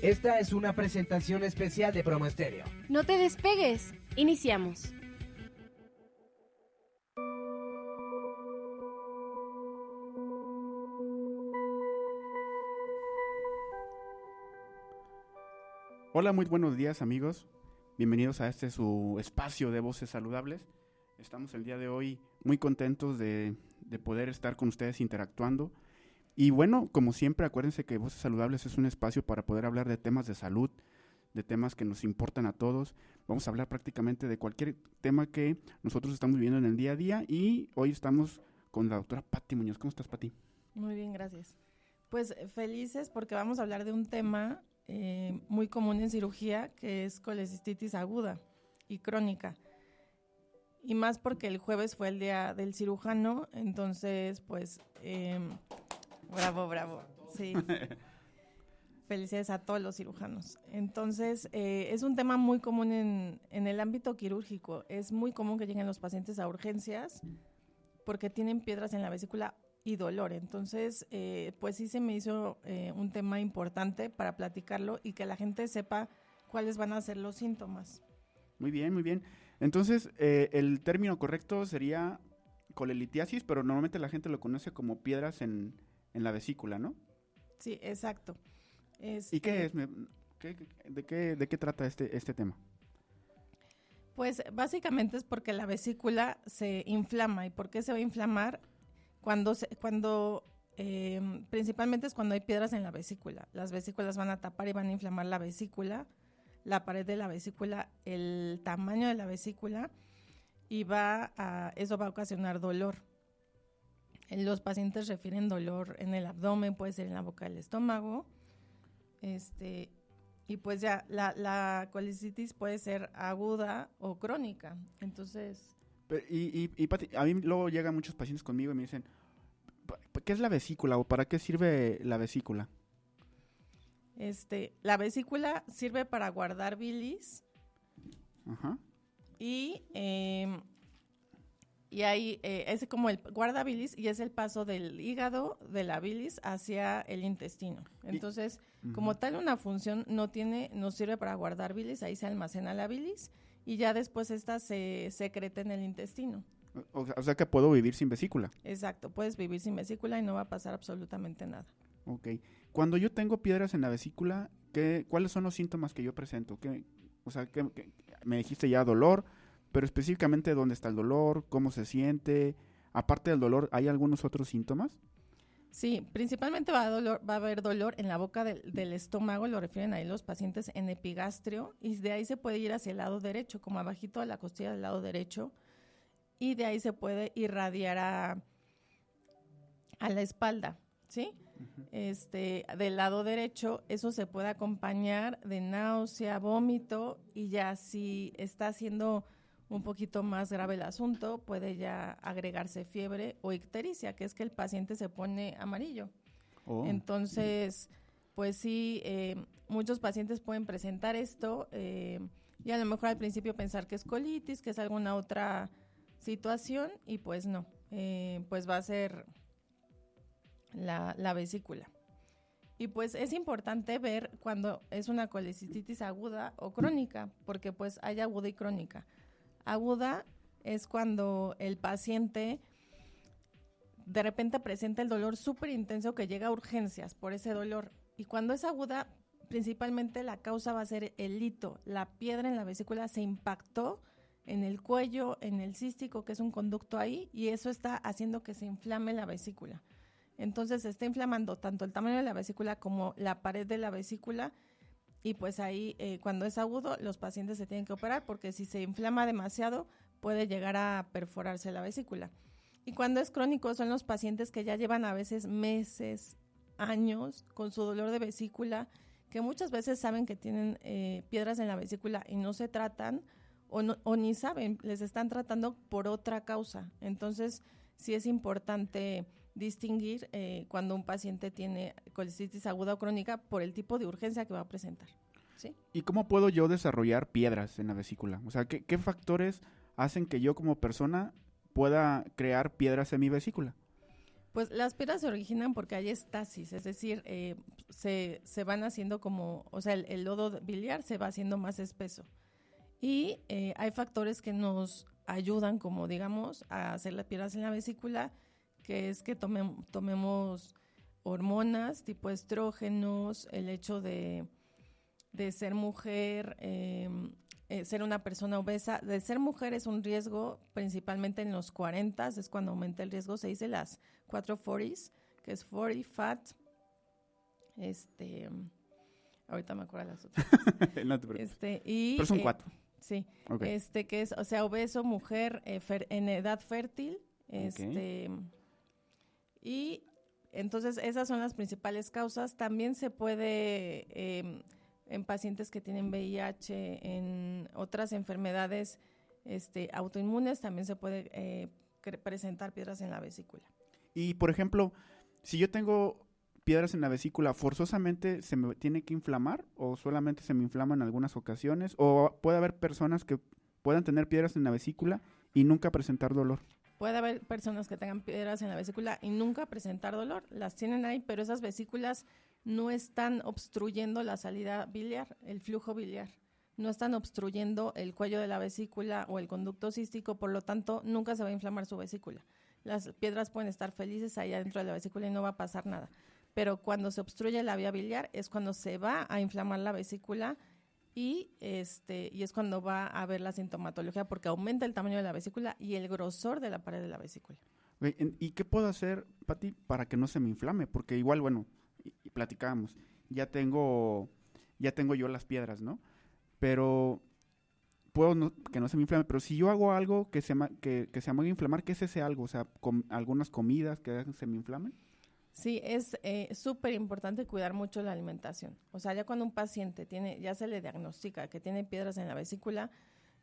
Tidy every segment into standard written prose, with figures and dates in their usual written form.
Esta es una presentación especial de Promo Estéreo. No te despegues. Iniciamos. Hola, muy buenos días, amigos. Bienvenidos a este su espacio de voces saludables. Estamos el día de hoy muy contentos de poder estar con ustedes interactuando. Y bueno, como siempre, acuérdense que Voces Saludables es un espacio para poder hablar de temas de salud, de temas que nos importan a todos. Vamos a hablar prácticamente de cualquier tema que nosotros estamos viviendo en el día a día. Y hoy estamos con la doctora Pati Muñoz. ¿Cómo estás, Pati? Muy bien, gracias. Pues felices porque vamos a hablar de un tema muy común en cirugía, que es colecistitis aguda y crónica. Y más porque el jueves fue el día del cirujano, entonces pues bravo, sí. Felicidades a todos los cirujanos. Entonces es un tema muy común en el ámbito quirúrgico. Es muy común que lleguen los pacientes a urgencias porque tienen piedras en la vesícula y dolor. Entonces, pues sí se me hizo un tema importante para platicarlo y que la gente sepa cuáles van a ser los síntomas. Muy bien, muy bien. Entonces, el término correcto sería colelitiasis, pero normalmente la gente lo conoce como piedras en la vesícula, ¿no? Sí, exacto. ¿Y qué es? ¿De qué trata este tema? Pues básicamente es porque la vesícula se inflama. ¿Y por qué se va a inflamar? Principalmente es cuando hay piedras en la vesícula. Las vesículas van a tapar y van a inflamar la vesícula, la pared de la vesícula, el tamaño de la vesícula, y eso va a ocasionar dolor. Los pacientes refieren dolor en el abdomen, puede ser en la boca del estómago, y pues ya la colecitis puede ser aguda o crónica. Entonces, Y Pati, a mí luego llegan muchos pacientes conmigo y me dicen, ¿qué es la vesícula o para qué sirve la vesícula? La vesícula sirve para guardar bilis. Ajá. Y ahí es como el guarda bilis y es el paso del hígado, de la bilis hacia el intestino. Entonces, como tal una función no sirve para guardar bilis, ahí se almacena la bilis y ya después esta se secreta en el intestino. O sea que puedo vivir sin vesícula. Exacto, puedes vivir sin vesícula y no va a pasar absolutamente nada. Ok. Cuando yo tengo piedras en la vesícula, ¿cuáles son los síntomas que yo presento? Me dijiste ya dolor, pero específicamente dónde está el dolor, cómo se siente. Aparte del dolor, ¿hay algunos otros síntomas? Sí, principalmente va a haber dolor en la boca del estómago, lo refieren ahí los pacientes en epigastrio, y de ahí se puede ir hacia el lado derecho, como abajito de la costilla del lado derecho, y de ahí se puede irradiar a la espalda, ¿sí? Uh-huh. Del lado derecho, eso se puede acompañar de náusea, vómito, y ya si está siendo un poquito más grave el asunto, puede ya agregarse fiebre o ictericia, que es que el paciente se pone amarillo. Oh. Entonces, pues sí, muchos pacientes pueden presentar esto y a lo mejor al principio pensar que es colitis, que es alguna otra situación, y pues no, pues va a ser la vesícula. Y pues es importante ver cuando es una colecistitis aguda o crónica, porque pues hay aguda y crónica. Aguda es cuando el paciente de repente presenta el dolor súper intenso que llega a urgencias por ese dolor. Y cuando es aguda, principalmente la causa va a ser el lito. La piedra en la vesícula se impactó en el cuello, en el cístico, que es un conducto ahí, y eso está haciendo que se inflame la vesícula. Entonces se está inflamando tanto el tamaño de la vesícula como la pared de la vesícula. Y pues ahí, cuando es agudo, los pacientes se tienen que operar porque si se inflama demasiado, puede llegar a perforarse la vesícula. Y cuando es crónico, son los pacientes que ya llevan a veces meses, años con su dolor de vesícula, que muchas veces saben que tienen piedras en la vesícula y no se tratan o ni saben, les están tratando por otra causa. Entonces, sí es importante distinguir cuando un paciente tiene colecitis aguda o crónica por el tipo de urgencia que va a presentar, ¿sí? ¿Y cómo puedo yo desarrollar piedras en la vesícula? O sea, ¿qué factores hacen que yo como persona pueda crear piedras en mi vesícula? Pues las piedras se originan porque hay estasis, es decir, se van haciendo como, o sea, el lodo biliar se va haciendo más espeso. Y hay factores que nos ayudan, como digamos, a hacer las piedras en la vesícula, que es que tomemos hormonas tipo estrógenos, el hecho de ser mujer, ser una persona obesa. De ser mujer es un riesgo, principalmente en los 40, es cuando aumenta el riesgo, se dice las 4 40s, que es 40, fat, ahorita me acuerdo las otras. No te preocupes. Pero son 4. Sí, Okay. que es, o sea, obeso, mujer, en edad fértil, Okay. Y entonces esas son las principales causas. También se puede, en pacientes que tienen VIH, en otras enfermedades autoinmunes, también se puede presentar piedras en la vesícula. Y, por ejemplo, si yo tengo piedras en la vesícula, ¿forzosamente se me tiene que inflamar o solamente se me inflama en algunas ocasiones? ¿O puede haber personas que puedan tener piedras en la vesícula y nunca presentar dolor? Puede haber personas que tengan piedras en la vesícula y nunca presentar dolor, las tienen ahí, pero esas vesículas no están obstruyendo la salida biliar, el flujo biliar, no están obstruyendo el cuello de la vesícula o el conducto cístico, por lo tanto, nunca se va a inflamar su vesícula. Las piedras pueden estar felices ahí adentro de la vesícula y no va a pasar nada. Pero cuando se obstruye la vía biliar es cuando se va a inflamar la vesícula y es cuando va a haber la sintomatología, porque aumenta el tamaño de la vesícula y el grosor de la pared de la vesícula. ¿Y qué puedo hacer, Pati, para que no se me inflame? Porque igual, bueno, y platicábamos, ya tengo yo las piedras, ¿no? Pero puedo que no se me inflame, pero si yo hago algo que se me haga inflamar, ¿qué es ese algo? O sea, algunas comidas que hagan que se me inflamen. Sí, es súper importante cuidar mucho la alimentación. O sea, ya cuando un paciente ya se le diagnostica que tiene piedras en la vesícula,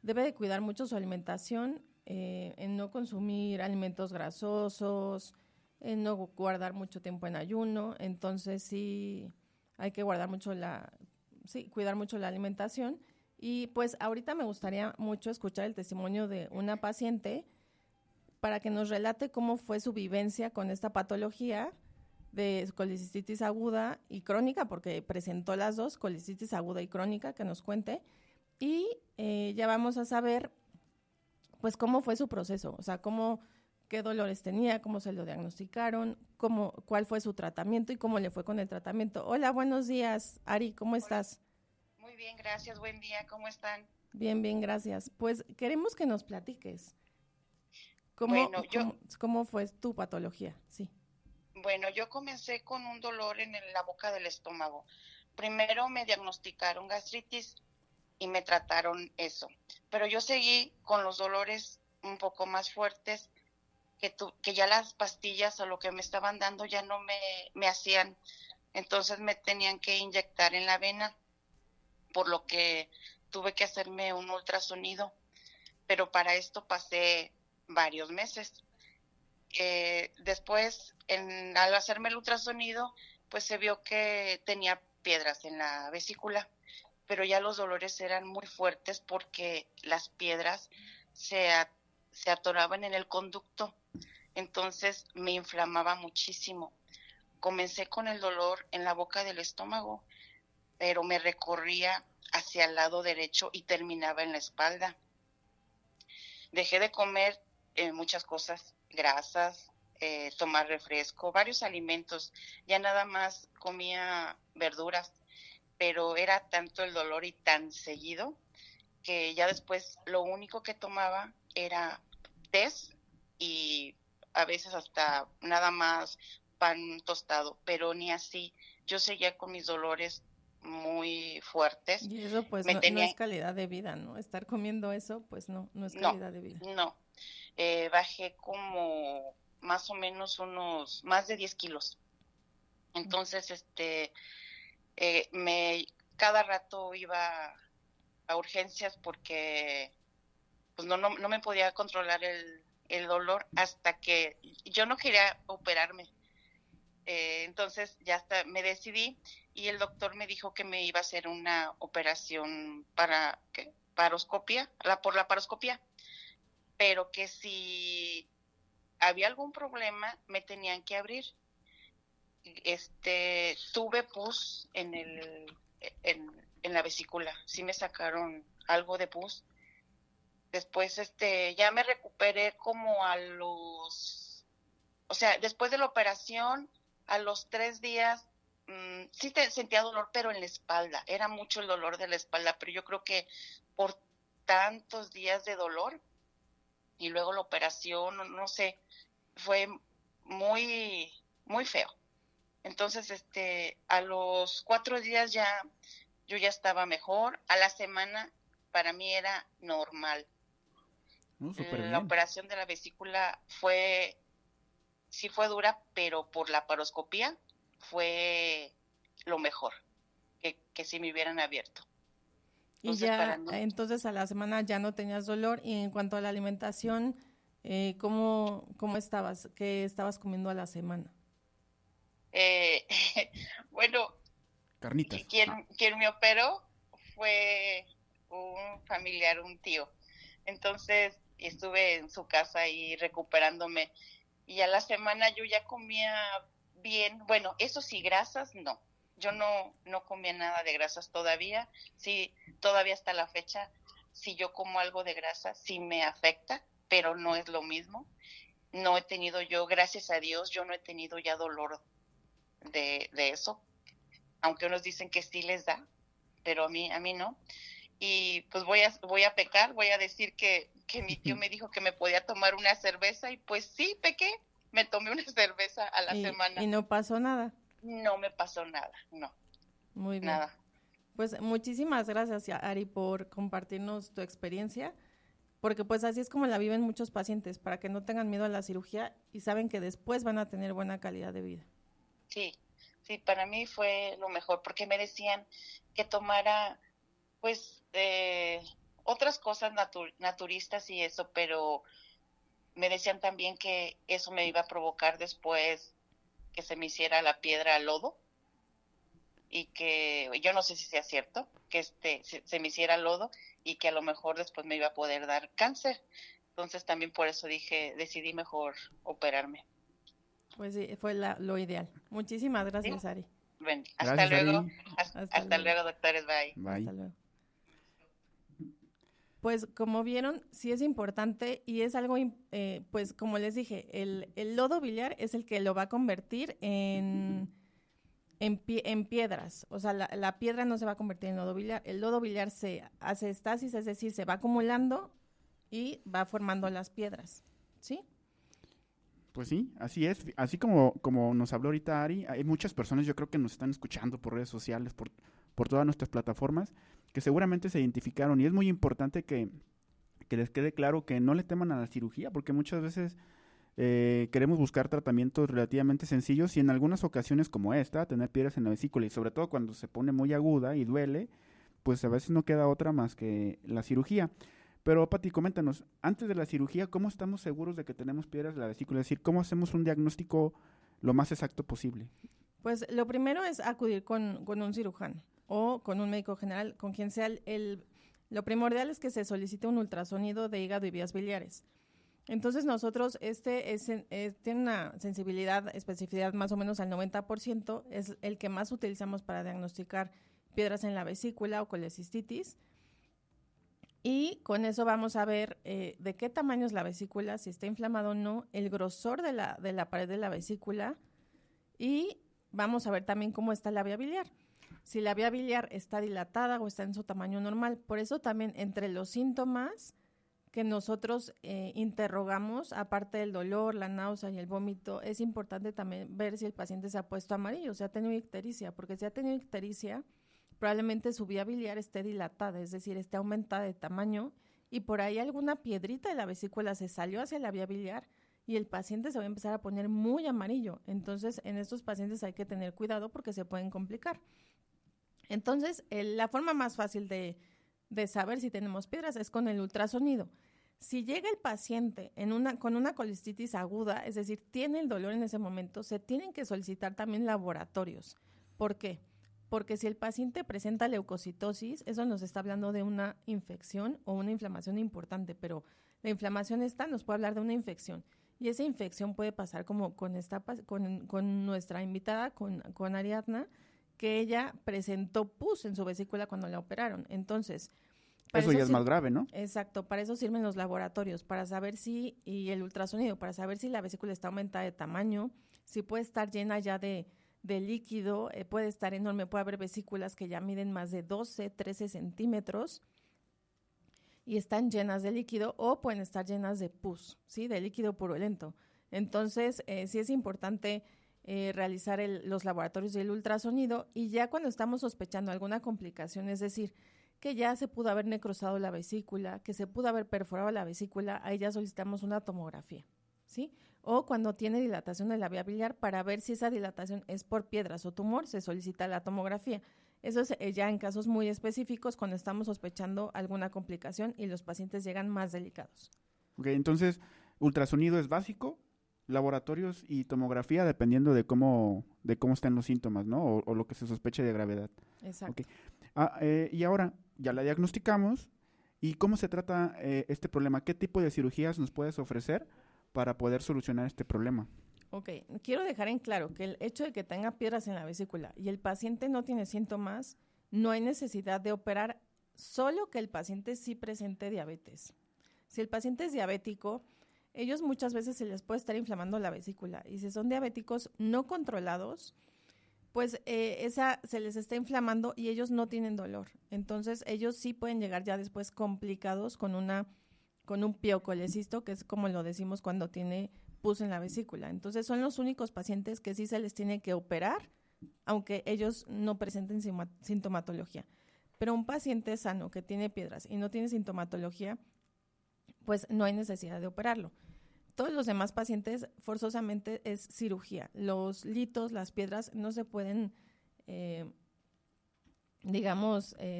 debe de cuidar mucho su alimentación, en no consumir alimentos grasosos, en no guardar mucho tiempo en ayuno. Entonces sí, hay que cuidar mucho la alimentación. Y pues ahorita me gustaría mucho escuchar el testimonio de una paciente para que nos relate cómo fue su vivencia con esta patología de colicistitis aguda y crónica, porque presentó las dos, colicistitis aguda y crónica, que nos cuente. Y ya vamos a saber, pues, cómo fue su proceso, o sea, qué dolores tenía, cómo se lo diagnosticaron, cuál fue su tratamiento y cómo le fue con el tratamiento. Hola, buenos días, Ari, ¿cómo estás? Muy bien, gracias, buen día, ¿cómo están? Bien, bien, gracias. Pues queremos que nos platiques. ¿Cómo fue tu patología? Sí. Bueno, yo comencé con un dolor en la boca del estómago. Primero me diagnosticaron gastritis y me trataron eso. Pero yo seguí con los dolores un poco más fuertes, que ya las pastillas o lo que me estaban dando ya no me hacían. Entonces me tenían que inyectar en la vena, por lo que tuve que hacerme un ultrasonido. Pero para esto pasé varios meses. Después, al hacerme el ultrasonido, pues se vio que tenía piedras en la vesícula, pero ya los dolores eran muy fuertes porque las piedras se atoraban en el conducto, entonces me inflamaba muchísimo. Comencé con el dolor en la boca del estómago, pero me recorría hacia el lado derecho y terminaba en la espalda. Dejé de comer muchas cosas, grasas, tomar refresco, varios alimentos. Ya nada más comía verduras, pero era tanto el dolor y tan seguido que ya después lo único que tomaba era tés y a veces hasta nada más pan tostado, pero ni así. Yo seguía con mis dolores muy fuertes. Y eso pues no es calidad de vida, ¿no? Estar comiendo eso, pues no es calidad de vida. No, bajé como más o menos unos más de 10 kilos. Entonces, cada rato iba a urgencias porque pues no me podía controlar el dolor hasta que yo no quería operarme. Entonces ya hasta me decidí y el doctor me dijo que me iba a hacer una operación para paroscopia, por la paroscopia, pero que si había algún problema, me tenían que abrir. Tuve pus en la vesícula, sí me sacaron algo de pus. Después, ya me recuperé como después de la operación, a los 3 días, sí sentía dolor, pero en la espalda, era mucho el dolor de la espalda, pero yo creo que por tantos días de dolor, y luego la operación, no sé, fue muy, muy feo. Entonces, a los 4 días yo ya estaba mejor. A la semana, para mí era normal. Súper La bien. operación de la vesícula sí fue dura, pero por la paroscopía fue lo mejor, que si me hubieran abierto. Y Entonces, para mí, entonces a la semana ya no tenías dolor. Y en cuanto a la alimentación, ¿cómo estabas? ¿Qué estabas comiendo a la semana? bueno, Carnitas. quien me operó fue un familiar, un tío. Entonces estuve en su casa ahí recuperándome, y a la semana yo ya comía bien. Bueno, eso sí, grasas no. Yo no comía nada de grasas todavía. Sí, todavía hasta la fecha, si yo como algo de grasa, sí me afecta, pero no es lo mismo. No he tenido yo, gracias a Dios, yo no he tenido ya dolor de eso, aunque unos dicen que sí les da, pero a mí no. Y pues voy a pecar, voy a decir que mi tío me dijo que me podía tomar una cerveza, y pues sí, pequé, me tomé una cerveza a la semana. ¿Y no pasó nada? No me pasó nada, no. Muy bien. Nada. Pues muchísimas gracias, Ari, por compartirnos tu experiencia, porque pues así es como la viven muchos pacientes, para que no tengan miedo a la cirugía y saben que después van a tener buena calidad de vida. Sí, para mí fue lo mejor, porque me decían que tomara, pues, otras cosas naturistas y eso, pero me decían también que eso me iba a provocar después que se me hiciera la piedra al lodo, y que yo no sé si sea cierto, que se me hiciera lodo, y que a lo mejor después me iba a poder dar cáncer. Entonces también por eso decidí mejor operarme. Pues sí, fue lo ideal. Muchísimas gracias, ¿Sí? Ari. Bueno, Gracias, hasta luego. Ari. Hasta luego, doctores. Bye. Bye. Hasta luego. Pues como vieron, sí es importante, y es algo, pues como les dije, el lodo biliar es el que lo va a convertir en piedras. O sea, la piedra no se va a convertir en lodo biliar. El lodo biliar se hace estasis, es decir, se va acumulando y va formando las piedras, ¿sí? Pues sí, así es. Así como nos habló ahorita Ari, hay muchas personas, yo creo, que nos están escuchando por redes sociales, por todas nuestras plataformas, que seguramente se identificaron, y es muy importante que les quede claro que no le teman a la cirugía, porque muchas veces queremos buscar tratamientos relativamente sencillos, y en algunas ocasiones como esta, tener piedras en la vesícula, y sobre todo cuando se pone muy aguda y duele, pues a veces no queda otra más que la cirugía. Pero Pati, coméntanos, antes de la cirugía, ¿cómo estamos seguros de que tenemos piedras en la vesícula? Es decir, ¿cómo hacemos un diagnóstico lo más exacto posible? Pues lo primero es acudir con un cirujano o con un médico general, con quien sea. Lo primordial es que se solicite un ultrasonido de hígado y vías biliares. Entonces nosotros, tiene una sensibilidad, especificidad más o menos al 90%, es el que más utilizamos para diagnosticar piedras en la vesícula o colecistitis. Y con eso vamos a ver de qué tamaño es la vesícula, si está inflamado o no, el grosor de la pared de la vesícula, y vamos a ver también cómo está la vía biliar. Si la vía biliar está dilatada o está en su tamaño normal. Por eso también entre los síntomas que nosotros interrogamos, aparte del dolor, la náusea y el vómito, es importante también ver si el paciente se ha puesto amarillo, o sea, ha tenido ictericia, porque si ha tenido ictericia, probablemente su vía biliar esté dilatada, es decir, esté aumentada de tamaño, y por ahí alguna piedrita de la vesícula se salió hacia la vía biliar y el paciente se va a empezar a poner muy amarillo. Entonces, en estos pacientes hay que tener cuidado porque se pueden complicar. Entonces, la forma más fácil de saber si tenemos piedras es con el ultrasonido. Si llega el paciente con una colecistitis aguda, es decir, tiene el dolor en ese momento, se tienen que solicitar también laboratorios. ¿Por qué? Porque si el paciente presenta leucocitosis, eso nos está hablando de una infección o una inflamación importante, pero la inflamación esta nos puede hablar de una infección. Y esa infección puede pasar como con nuestra invitada, con Ariadna, que ella presentó pus en su vesícula cuando la operaron. Entonces, Eso ya es más grave, ¿no? exacto, para eso sirven los laboratorios, para saber y el ultrasonido, para saber si la vesícula está aumentada de tamaño, si puede estar llena ya de líquido, puede estar enorme, puede haber vesículas que ya miden más de 12, 13 centímetros y están llenas de líquido, o pueden estar llenas de pus, ¿sí? De líquido purulento. Entonces, sí es importante realizar los laboratorios y el ultrasonido, y ya cuando estamos sospechando alguna complicación, es decir, que ya se pudo haber necrosado la vesícula, que se pudo haber perforado la vesícula, ahí ya solicitamos una tomografía, ¿sí? O cuando tiene dilatación de la vía biliar, para ver si esa dilatación es por piedras o tumor, se solicita la tomografía. Eso es ya en casos muy específicos, cuando estamos sospechando alguna complicación y los pacientes llegan más delicados. Ok, entonces, ultrasonido es básico, laboratorios y tomografía dependiendo de cómo estén los síntomas, ¿no? O lo que se sospeche de gravedad. Exacto. Okay. Y ahora, ya la diagnosticamos, ¿y cómo se trata este problema? ¿Qué tipo de cirugías nos puedes ofrecer para poder solucionar este problema? Ok, quiero dejar en claro que el hecho de que tenga piedras en la vesícula y el paciente no tiene síntomas, no hay necesidad de operar, solo que el paciente sí presente diabetes. Si el paciente es diabético, ellos muchas veces se les puede estar inflamando la vesícula, y si son diabéticos no controlados, pues esa se les está inflamando y ellos no tienen dolor. Entonces ellos sí pueden llegar ya después complicados con un piocolecisto, que es como lo decimos cuando tiene pus en la vesícula. Entonces son los únicos pacientes que sí se les tiene que operar, aunque ellos no presenten sintomatología. Pero un paciente sano que tiene piedras y no tiene sintomatología, pues no hay necesidad de operarlo. Todos los demás pacientes forzosamente es cirugía. Los litos, las piedras no se pueden,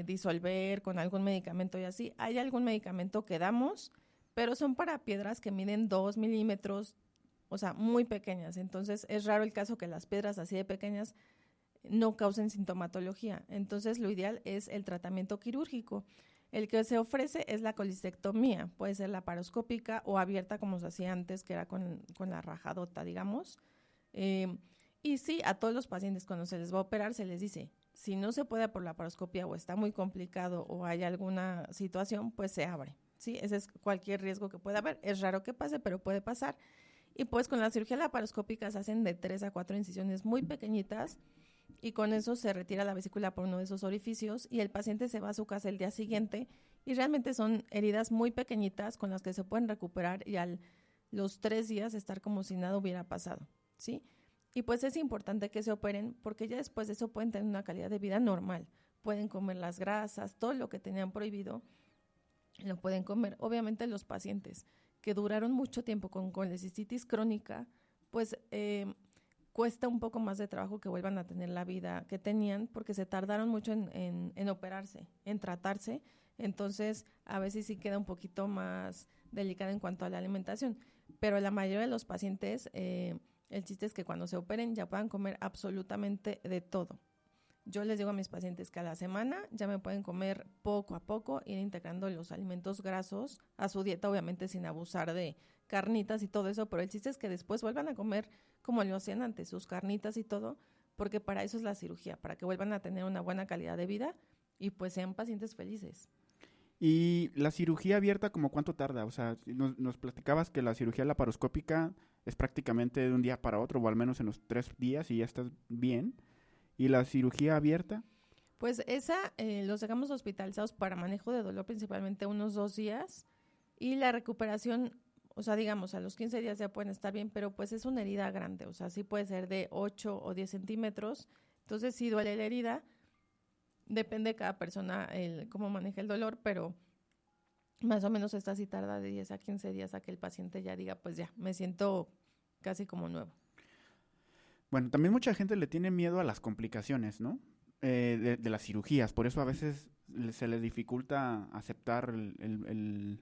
disolver con algún medicamento y así. Hay algún medicamento que damos, pero son para piedras que miden 2 milímetros, o sea, muy pequeñas. Entonces es raro el caso que las piedras así de pequeñas no causen sintomatología. Entonces lo ideal es el tratamiento quirúrgico. El que se ofrece es la colistectomía, puede ser laparoscópica o abierta como se hacía antes, que era con la rajadota, digamos. Y sí, a todos los pacientes cuando se les va a operar se les dice, si no se puede por laparoscopia o está muy complicado o hay alguna situación, pues se abre, ¿sí? Ese es cualquier riesgo que pueda haber. Es raro que pase, pero puede pasar. Y pues con la cirugía laparoscópica se hacen de 3 a 4 incisiones muy pequeñitas, y con eso se retira la vesícula por uno de esos orificios y el paciente se va a su casa el día siguiente, y realmente son heridas muy pequeñitas con las que se pueden recuperar y a los 3 días estar como si nada hubiera pasado, ¿sí? Y pues es importante que se operen, porque ya después de eso pueden tener una calidad de vida normal, pueden comer las grasas, todo lo que tenían prohibido lo pueden comer. Obviamente los pacientes que duraron mucho tiempo con colecistitis crónica, pues cuesta un poco más de trabajo que vuelvan a tener la vida que tenían, porque se tardaron mucho en operarse, en tratarse. Entonces a veces sí queda un poquito más delicada en cuanto a la alimentación, pero la mayoría de los pacientes, el chiste es que cuando se operen ya puedan comer absolutamente de todo. Yo les digo a mis pacientes que a la semana ya me pueden comer poco a poco, ir integrando los alimentos grasos a su dieta, obviamente sin abusar de carnitas y todo eso, pero el chiste es que después vuelvan a comer como lo hacían antes, sus carnitas y todo, porque para eso es la cirugía, para que vuelvan a tener una buena calidad de vida y pues sean pacientes felices. ¿Y la cirugía abierta como cuánto tarda? O sea, nos platicabas que la cirugía laparoscópica es prácticamente de un día para otro, o al menos en los 3 días y ya estás bien. ¿Y la cirugía abierta? Pues esa los dejamos hospitalizados para manejo de dolor principalmente unos 2 días, y la recuperación, o sea, digamos, a los 15 días ya pueden estar bien, pero pues es una herida grande, o sea, sí puede ser de 8 o 10 centímetros, entonces sí duele la herida, depende de cada persona cómo maneja el dolor, pero más o menos esta sí tarda de 10 a 15 días a que el paciente ya diga, pues ya, me siento casi como nuevo. Bueno, también mucha gente le tiene miedo a las complicaciones, ¿no? De las cirugías, por eso a veces se les dificulta aceptar el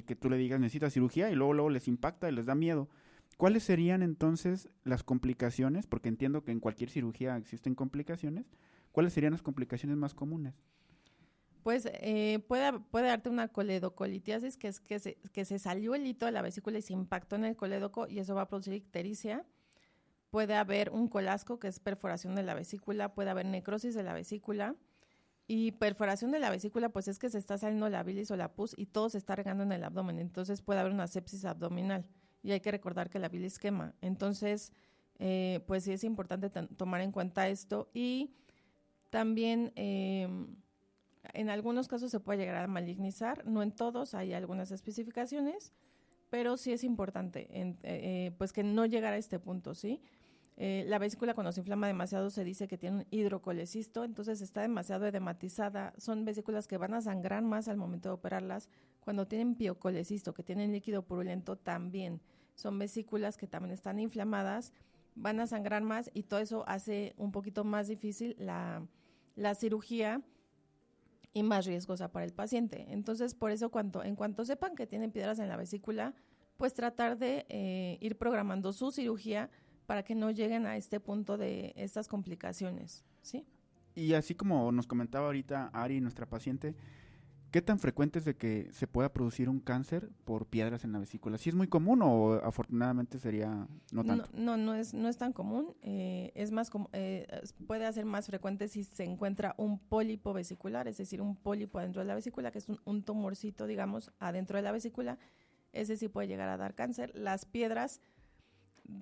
que tú le digas necesitas cirugía, y luego les impacta y les da miedo. ¿Cuáles serían entonces las complicaciones? Porque entiendo que en cualquier cirugía existen complicaciones. ¿Cuáles serían las complicaciones más comunes? Pues puede darte una coledocolitiasis, que es que se salió el hito de la vesícula y se impactó en el colédoco y eso va a producir ictericia. Puede haber un colasco, que es perforación de la vesícula, puede haber necrosis de la vesícula. Y perforación de la vesícula, pues es que se está saliendo la bilis o la pus y todo se está regando en el abdomen. Entonces puede haber una sepsis abdominal y hay que recordar que la bilis quema. Entonces, pues sí es importante tomar en cuenta esto. Y también en algunos casos se puede llegar a malignizar, no en todos, hay algunas especificaciones, pero sí es importante pues que no llegara a este punto, ¿sí? La vesícula cuando se inflama demasiado se dice que tiene un hidrocolecisto, entonces está demasiado edematizada. Son vesículas que van a sangrar más al momento de operarlas. Cuando tienen piocolecisto, que tienen líquido purulento, también son vesículas que también están inflamadas, van a sangrar más y todo eso hace un poquito más difícil la cirugía y más riesgosa para el paciente. Entonces, por eso en cuanto sepan que tienen piedras en la vesícula, pues tratar de ir programando su cirugía para que no lleguen a este punto de estas complicaciones, ¿sí? Y así como nos comentaba ahorita Ari, nuestra paciente, ¿qué tan frecuente es de que se pueda producir un cáncer por piedras en la vesícula? ¿Sí es muy común o afortunadamente sería no tanto? No es tan común. Es más puede ser más frecuente si se encuentra un pólipo vesicular, es decir, un pólipo adentro de la vesícula, que es un tumorcito, digamos, adentro de la vesícula. Ese sí puede llegar a dar cáncer. Las piedras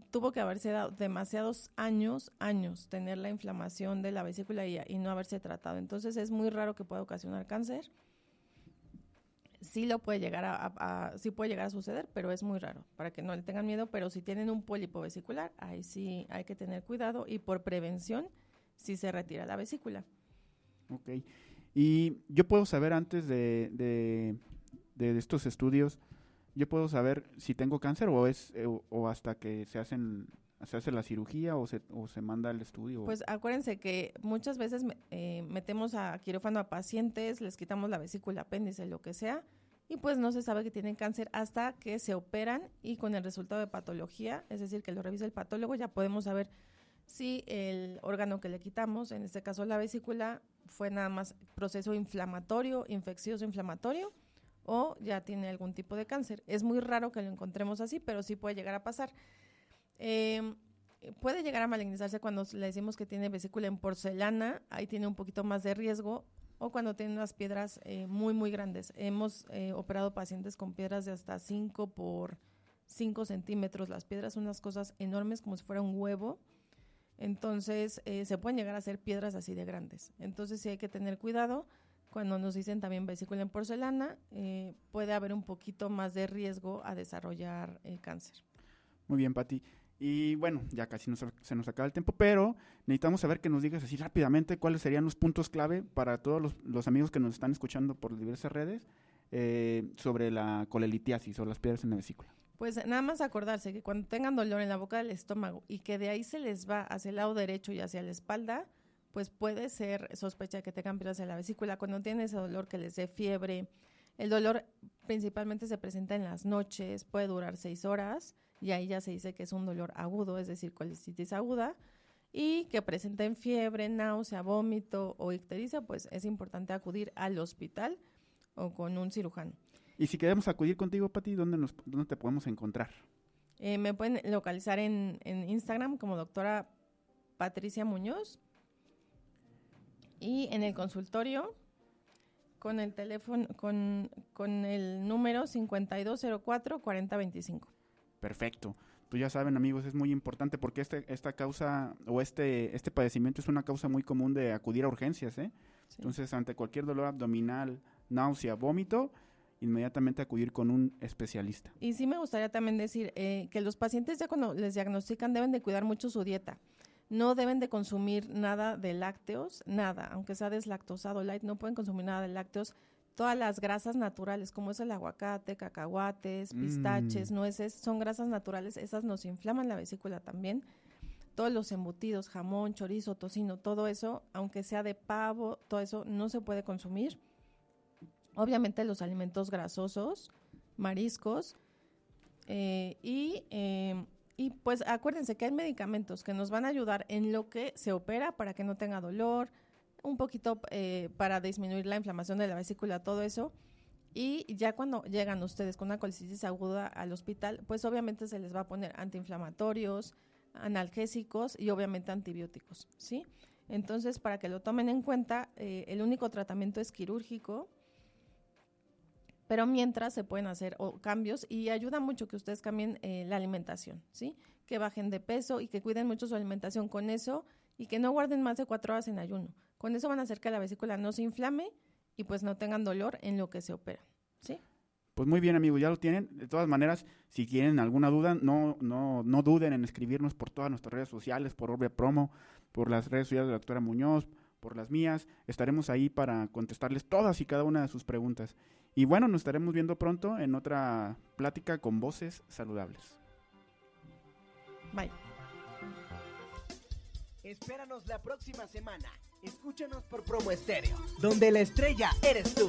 tuvo que haberse dado demasiados años, tener la inflamación de la vesícula y no haberse tratado. Entonces es muy raro que pueda ocasionar cáncer. Sí lo puede llegar sí puede llegar a suceder, pero es muy raro, para que no le tengan miedo. Pero si tienen un pólipo vesicular, ahí sí hay que tener cuidado y por prevención sí se retira la vesícula. Ok. Y yo puedo saber antes de estos estudios, yo puedo saber si tengo cáncer o hasta que se hace la cirugía o se manda el estudio. Pues acuérdense que muchas veces metemos a quirófano a pacientes, les quitamos la vesícula, apéndice, lo que sea, y pues no se sabe que tienen cáncer hasta que se operan y con el resultado de patología, es decir, que lo revisa el patólogo, ya podemos saber si el órgano que le quitamos, en este caso la vesícula, fue nada más proceso inflamatorio, infeccioso inflamatorio, o ya tiene algún tipo de cáncer. Es muy raro que lo encontremos así, pero sí puede llegar a pasar. Puede llegar a malignizarse cuando le decimos que tiene vesícula en porcelana, ahí tiene un poquito más de riesgo, o cuando tiene unas piedras muy, muy grandes. Hemos operado pacientes con piedras de hasta 5 por 5 centímetros. Las piedras son unas cosas enormes, como si fuera un huevo. Entonces, se pueden llegar a ser piedras así de grandes. Entonces, sí hay que tener cuidado. Cuando nos dicen también vesícula en porcelana, puede haber un poquito más de riesgo a desarrollar cáncer. Muy bien, Pati. Y bueno, ya casi se nos acaba el tiempo, pero necesitamos saber que nos digas así rápidamente cuáles serían los puntos clave para todos los amigos que nos están escuchando por diversas redes sobre la colelitiasis o las piedras en la vesícula. Pues nada más acordarse que cuando tengan dolor en la boca del estómago y que de ahí se les va hacia el lado derecho y hacia la espalda, pues puede ser sospecha de que tengan piedras en la vesícula. Cuando tienen ese dolor que les dé fiebre, el dolor principalmente se presenta en las noches, puede durar 6 horas y ahí ya se dice que es un dolor agudo, es decir, colecitis aguda, y que presenten fiebre, náusea, vómito o ictericia, pues es importante acudir al hospital o con un cirujano. Y si queremos acudir contigo, Pati, ¿dónde te podemos encontrar? Me pueden localizar en Instagram como doctora Patricia Muñoz y en el consultorio con el teléfono, con el número 5204-4025. Perfecto. Pues ya saben, amigos, es muy importante porque esta causa o este padecimiento es una causa muy común de acudir a urgencias, ¿eh? Sí. Entonces, ante cualquier dolor abdominal, náusea, vómito, inmediatamente acudir con un especialista. Y sí me gustaría también decir que los pacientes ya cuando les diagnostican deben de cuidar mucho su dieta. No deben de consumir nada de lácteos, nada, aunque sea deslactosado light, no pueden consumir nada de lácteos. Todas las grasas naturales, como es el aguacate, cacahuates, pistaches, nueces, son grasas naturales, esas nos inflaman la vesícula también. Todos los embutidos, jamón, chorizo, tocino, todo eso, aunque sea de pavo, todo eso no se puede consumir. Obviamente los alimentos grasosos, mariscos, y pues acuérdense que hay medicamentos que nos van a ayudar en lo que se opera para que no tenga dolor, un poquito para disminuir la inflamación de la vesícula, todo eso. Y ya cuando llegan ustedes con una colicitis aguda al hospital, pues obviamente se les va a poner antiinflamatorios, analgésicos y obviamente antibióticos, ¿sí? Entonces, para que lo tomen en cuenta, el único tratamiento es quirúrgico, pero mientras se pueden hacer cambios y ayuda mucho que ustedes cambien la alimentación, ¿sí? Que bajen de peso y que cuiden mucho su alimentación con eso y que no guarden más de 4 horas en ayuno. Con eso van a hacer que la vesícula no se inflame y pues no tengan dolor en lo que se operan, ¿sí? Pues muy bien, amigos, ya lo tienen. De todas maneras, si tienen alguna duda, no duden en escribirnos por todas nuestras redes sociales, por Orbe Promo, por las redes sociales de la doctora Muñoz, por las mías. Estaremos ahí para contestarles todas y cada una de sus preguntas. Y bueno, nos estaremos viendo pronto en otra plática con Voces Saludables. Bye. Espéranos la próxima semana. Escúchanos por Promo Estéreo, donde la estrella eres tú.